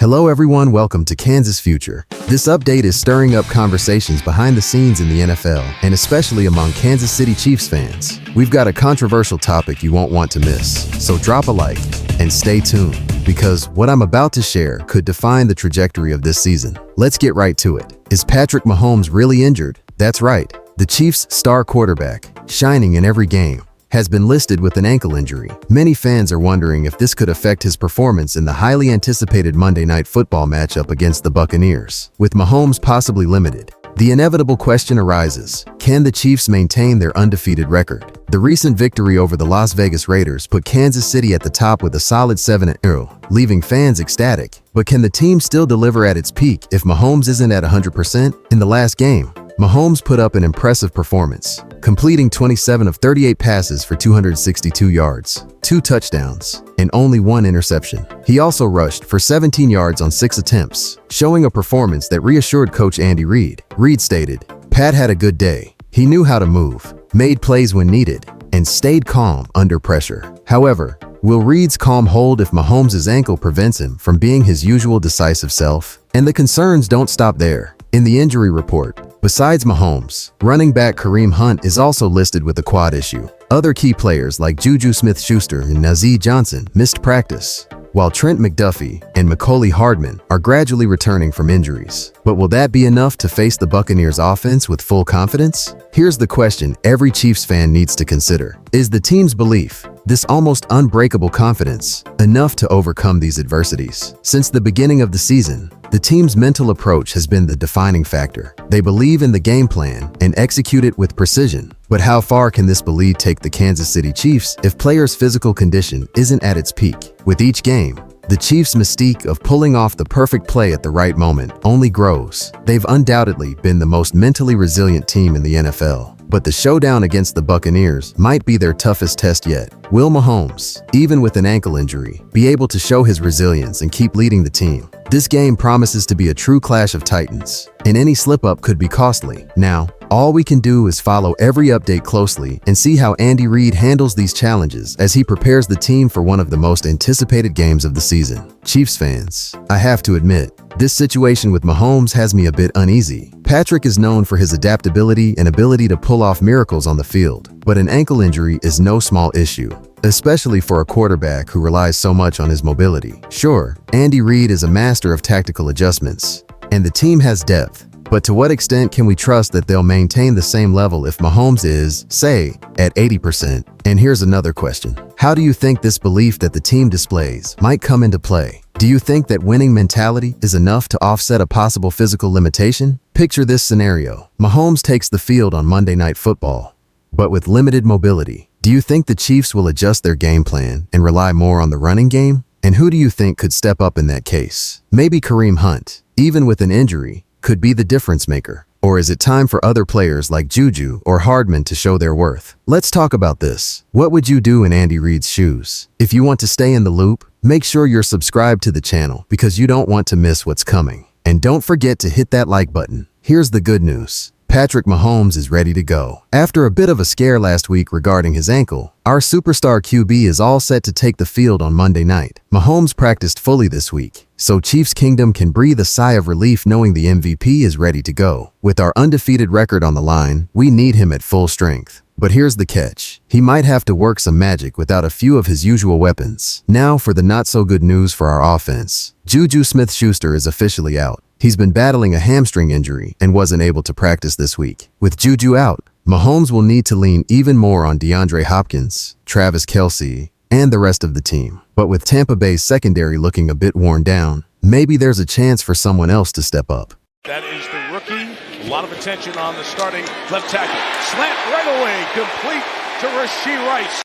Hello everyone, welcome to Kansas Future. This update is stirring up conversations behind the scenes in the NFL, and especially among Kansas City Chiefs fans. We've got a controversial topic you won't want to miss, so drop a like and stay tuned, because what I'm about to share could define the trajectory of this season. Let's get right to it. Is Patrick Mahomes really injured? That's right. The Chiefs' star quarterback, shining in every game, has been listed with an ankle injury. Many fans are wondering if this could affect his performance in the highly anticipated Monday Night Football matchup against the Buccaneers. With Mahomes possibly limited, the inevitable question arises, can the Chiefs maintain their undefeated record? The recent victory over the Las Vegas Raiders put Kansas City at the top with a solid 7-0, leaving fans ecstatic. But can the team still deliver at its peak if Mahomes isn't at 100%? In the last game, Mahomes put up an impressive performance, completing 27 of 38 passes for 262 yards, 2 touchdowns, and only 1 interception. He also rushed for 17 yards on 6 attempts, showing a performance that reassured coach Andy Reid. Reid stated, "Pat had a good day. He knew how to move, made plays when needed, and stayed calm under pressure." However, will Reid's calm hold if Mahomes' ankle prevents him from being his usual decisive self? And the concerns don't stop there. In the injury report, besides Mahomes, running back Kareem Hunt is also listed with a quad issue. Other key players like Juju Smith-Schuster and Nazeeh Johnson missed practice, while Trent McDuffie and Mecole Hardman are gradually returning from injuries. But will that be enough to face the Buccaneers offense with full confidence? Here's the question every Chiefs fan needs to consider. Is the team's belief, this almost unbreakable confidence, enough to overcome these adversities? Since the beginning of the season, the team's mental approach has been the defining factor. They believe in the game plan and execute it with precision. But how far can this belief take the Kansas City Chiefs if players' physical condition isn't at its peak? With each game, the Chiefs' mystique of pulling off the perfect play at the right moment only grows. They've undoubtedly been the most mentally resilient team in the NFL. But the showdown against the Buccaneers might be their toughest test yet. Will Mahomes, even with an ankle injury, be able to show his resilience and keep leading the team? This game promises to be a true clash of titans, and any slip-up could be costly. Now, all we can do is follow every update closely and see how Andy Reid handles these challenges as he prepares the team for one of the most anticipated games of the season. Chiefs fans, I have to admit, this situation with Mahomes has me a bit uneasy. Patrick is known for his adaptability and ability to pull off miracles on the field, but an ankle injury is no small issue, especially for a quarterback who relies so much on his mobility. Sure, Andy Reid is a master of tactical adjustments, and the team has depth. But to what extent can we trust that they'll maintain the same level if Mahomes is, say, at 80%? And here's another question. How do you think this belief that the team displays might come into play? Do you think that winning mentality is enough to offset a possible physical limitation? Picture this scenario. Mahomes takes the field on Monday Night Football, but with limited mobility. Do you think the Chiefs will adjust their game plan and rely more on the running game? And who do you think could step up in that case? Maybe Kareem Hunt, even with an injury, could be the difference maker? Or is it time for other players like Juju or Hardman to show their worth? Let's talk about this. What would you do in Andy Reid's shoes? If you want to stay in the loop, make sure you're subscribed to the channel because you don't want to miss what's coming. And don't forget to hit that like button. Here's the good news. Patrick Mahomes is ready to go. After a bit of a scare last week regarding his ankle, our superstar QB is all set to take the field on Monday night. Mahomes practiced fully this week, so Chiefs Kingdom can breathe a sigh of relief knowing the MVP is ready to go. With our undefeated record on the line, we need him at full strength. But here's the catch. He might have to work some magic without a few of his usual weapons. Now for the not-so-good news for our offense. Juju Smith-Schuster is officially out. He's been battling a hamstring injury and wasn't able to practice this week. With Juju out, Mahomes will need to lean even more on DeAndre Hopkins, Travis Kelce, and the rest of the team. But with Tampa Bay's secondary looking a bit worn down, maybe there's a chance for someone else to step up. That is the rookie. A lot of attention on the starting left tackle. Slant right away, complete to Rashee Rice.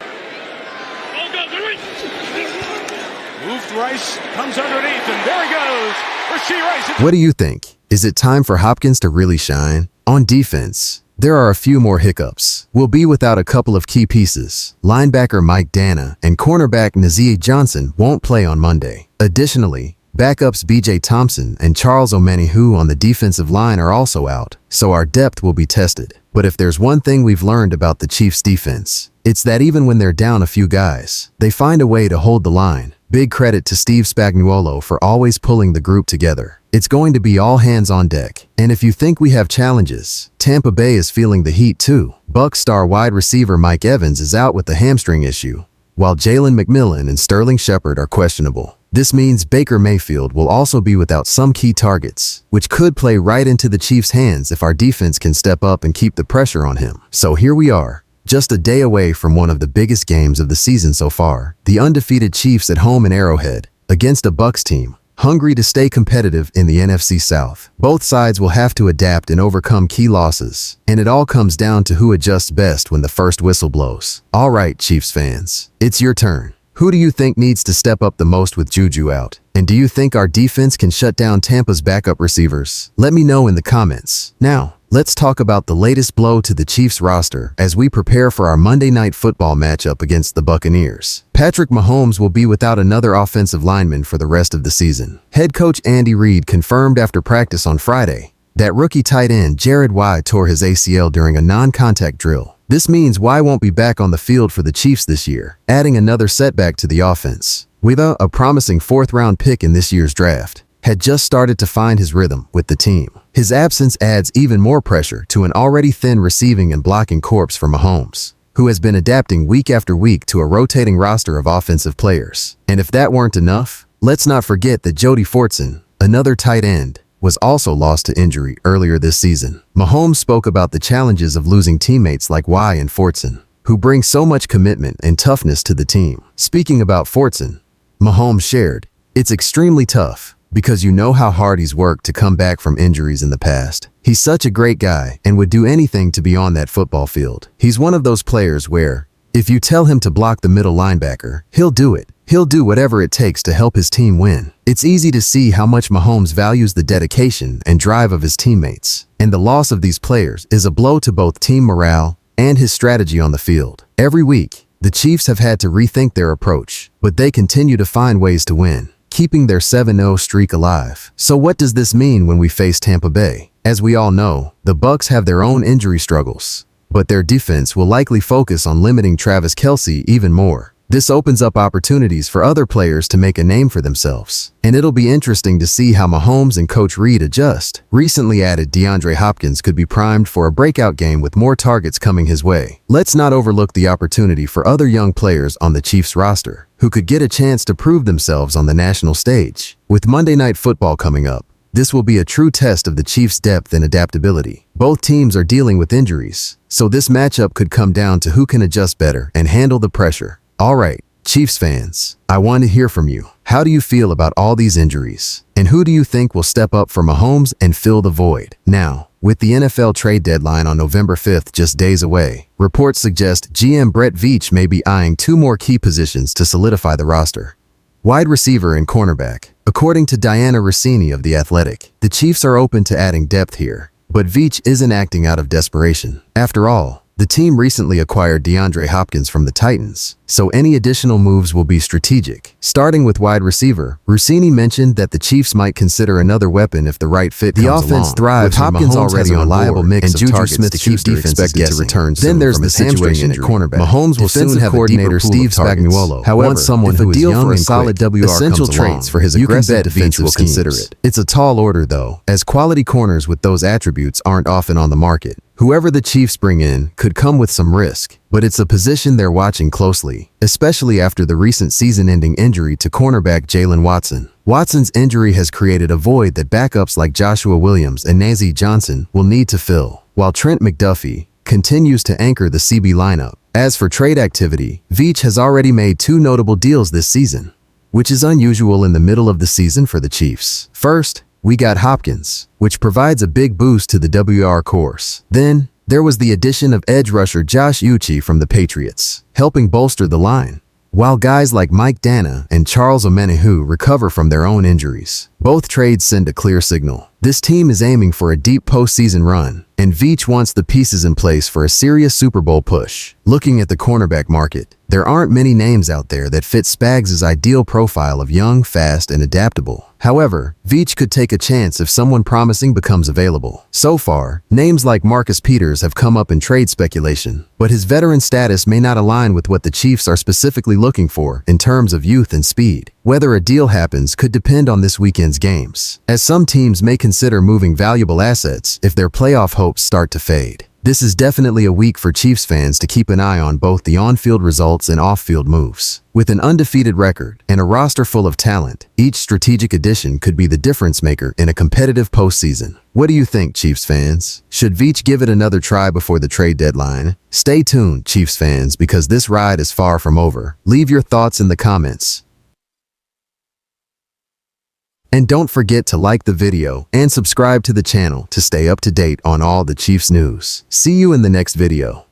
Moved Rice, comes underneath, and there he goes. Rashee Rice. What do you think? Is it time for Hopkins to really shine? On defense, there are a few more hiccups. We'll be without a couple of key pieces. Linebacker Mike Danna and cornerback Nazeeh Johnson won't play on Monday. Additionally, backups B.J. Thompson and Charles Omenihu on the defensive line are also out, so our depth will be tested. But if there's one thing we've learned about the Chiefs' defense, it's that even when they're down a few guys, they find a way to hold the line. Big credit to Steve Spagnuolo for always pulling the group together. It's going to be all hands on deck. And if you think we have challenges, Tampa Bay is feeling the heat too. Bucs star wide receiver Mike Evans is out with a hamstring issue, while Jalen McMillan and Sterling Shepard are questionable. This means Baker Mayfield will also be without some key targets, which could play right into the Chiefs' hands if our defense can step up and keep the pressure on him. So here we are, just a day away from one of the biggest games of the season so far. The undefeated Chiefs at home in Arrowhead, against a Bucs team hungry to stay competitive in the NFC South. Both sides will have to adapt and overcome key losses, and it all comes down to who adjusts best when the first whistle blows. All right, Chiefs fans, it's your turn. Who do you think needs to step up the most with Juju out? And do you think our defense can shut down Tampa's backup receivers? Let me know in the comments. Now, let's talk about the latest blow to the Chiefs roster as we prepare for our Monday Night Football matchup against the Buccaneers. Patrick Mahomes will be without another offensive lineman for the rest of the season. Head coach Andy Reid confirmed after practice on Friday that rookie tight end Jared Goff tore his ACL during a non-contact drill. This means Goff won't be back on the field for the Chiefs this year, adding another setback to the offense. Goff, a promising fourth-round pick in this year's draft, had just started to find his rhythm with the team. His absence adds even more pressure to an already thin receiving and blocking corps for Mahomes, who has been adapting week after week to a rotating roster of offensive players. And if that weren't enough, let's not forget that Jody Fortson, another tight end, was also lost to injury earlier this season. Mahomes spoke about the challenges of losing teammates like Goff and Fortson, who bring so much commitment and toughness to the team. Speaking about Fortson, Mahomes shared, "It's extremely tough, because you know how hard he's worked to come back from injuries in the past. He's such a great guy and would do anything to be on that football field. He's one of those players where, if you tell him to block the middle linebacker, he'll do it. He'll do whatever it takes to help his team win." It's easy to see how much Mahomes values the dedication and drive of his teammates, and the loss of these players is a blow to both team morale and his strategy on the field. Every week, the Chiefs have had to rethink their approach, but they continue to find ways to win, keeping their 7-0 streak alive. So what does this mean when we face Tampa Bay? As we all know, the Bucs have their own injury struggles, but their defense will likely focus on limiting Travis Kelce even more. This opens up opportunities for other players to make a name for themselves, and it'll be interesting to see how Mahomes and Coach Reid adjust. Recently added DeAndre Hopkins could be primed for a breakout game with more targets coming his way. Let's not overlook the opportunity for other young players on the Chiefs roster who could get a chance to prove themselves on the national stage. With Monday Night Football coming up, this will be a true test of the Chiefs' depth and adaptability. Both teams are dealing with injuries, so this matchup could come down to who can adjust better and handle the pressure. All right, Chiefs fans, I want to hear from you. How do you feel about all these injuries? And who do you think will step up for Mahomes and fill the void? Now, with the NFL trade deadline on November 5th just days away, reports suggest GM Brett Veach may be eyeing two more key positions to solidify the roster: wide receiver and cornerback. According to Diana Rossini of The Athletic, the Chiefs are open to adding depth here, but Veach isn't acting out of desperation. After all, the team recently acquired DeAndre Hopkins from the Titans, so any additional moves will be strategic. Starting with wide receiver, Rossini mentioned that the Chiefs might consider another weapon if the right fit comes along. The offense thrives with Hopkins already on reliable mix of targets to keep defenses guessing. Then there's the situation at cornerback. Mahomes will soon have coordinator Steve Spagnuolo. However, someone who is young and solid essential traits for his aggressive defensive schemes. Consider it. It's a tall order though, as quality corners with those attributes aren't often on the market. Whoever the Chiefs bring in could come with some risk, but it's a position they're watching closely, especially after the recent season-ending injury to cornerback Jalen Watson. Watson's injury has created a void that backups like Joshua Williams and Nazeeh Johnson will need to fill, while Trent McDuffie continues to anchor the CB lineup. As for trade activity, Veach has already made two notable deals this season, which is unusual in the middle of the season for the Chiefs. First, we got Hopkins, which provides a big boost to the WR course. Then, there was the addition of edge rusher Josh Uche from the Patriots, helping bolster the line, while guys like Mike Dana and Charles Omenihu recover from their own injuries. Both trades send a clear signal. This team is aiming for a deep postseason run, and Veach wants the pieces in place for a serious Super Bowl push. Looking at the cornerback market, there aren't many names out there that fit Spags' ideal profile of young, fast, and adaptable. However, Veach could take a chance if someone promising becomes available. So far, names like Marcus Peters have come up in trade speculation, but his veteran status may not align with what the Chiefs are specifically looking for in terms of youth and speed. Whether a deal happens could depend on this weekend's games, as some teams may consider moving valuable assets if their playoff hopes start to fade. This is definitely a week for Chiefs fans to keep an eye on both the on-field results and off-field moves. With an undefeated record and a roster full of talent, each strategic addition could be the difference maker in a competitive postseason. What do you think, Chiefs fans? Should Veach give it another try before the trade deadline? Stay tuned, Chiefs fans, because this ride is far from over. Leave your thoughts in the comments. And don't forget to like the video and subscribe to the channel to stay up to date on all the Chiefs news. See you in the next video.